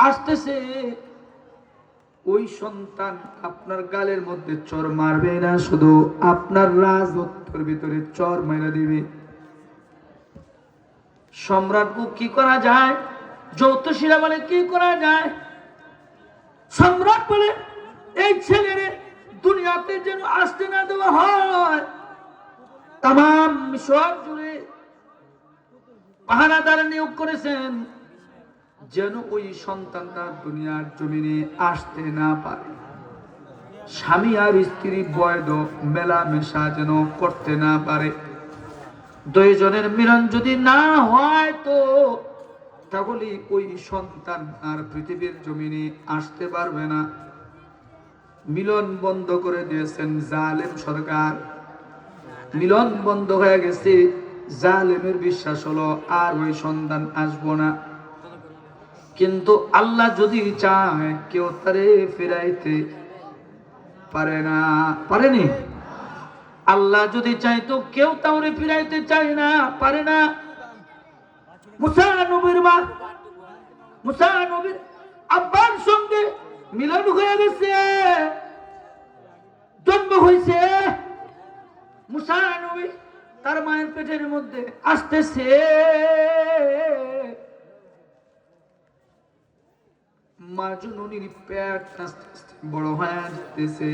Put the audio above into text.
আসতেছে, ওই সন্তান আপনার গালের মধ্যে চর মারবে না, শুধু আপনার রাজত্বের ভিতরে চর মেরে দিবে। সম্রাটকে কি করা যায়? জ্যোতিষীরা বলে কি করা যায়? সম্রাট বলে এই ছেলের দুনিয়াতে যেন আসতে না দেওয়া হয়। তাম মিশর জুড়ে পাহারাদার নিয়োগ করেছেন যেন ওই সন্তানটা দুনিয়ার জমিনে আসতে না পারে। স্বামী আর স্ত্রী বৈধ মেলামেশা যেন করতে না পারে। দুইজনের মিলন যদি না হয় তো তাহলে ওই সন্তান আর পৃথিবীর জমিনে আসতে পারবে না। মিলন বন্ধ করে দিয়েছেন জালেম সরকার। মিলন বন্ধ হয়ে গেছে। জালেমের বিশ্বাস হলো আর ওই সন্তান আসবো না। কিন্তু আল্লাহ যদি চায় কেউ তারে ফিরাইতে পারে না, পারেনি। আল্লাহ যদি চাইতো কেউ তাওরে ফিরাইতে চায় না, পারে না। মুসা নবীর মা, মুসা নবীর আব্বার সঙ্গে মিলন হয়ে গেছে, জন্ম হয়েছে। মুসা নবী তার মায়ের পেটের মধ্যে আসতেছে, মা জননীর পেট আস্তে আস্তে বড় হয়ে আসতেছে।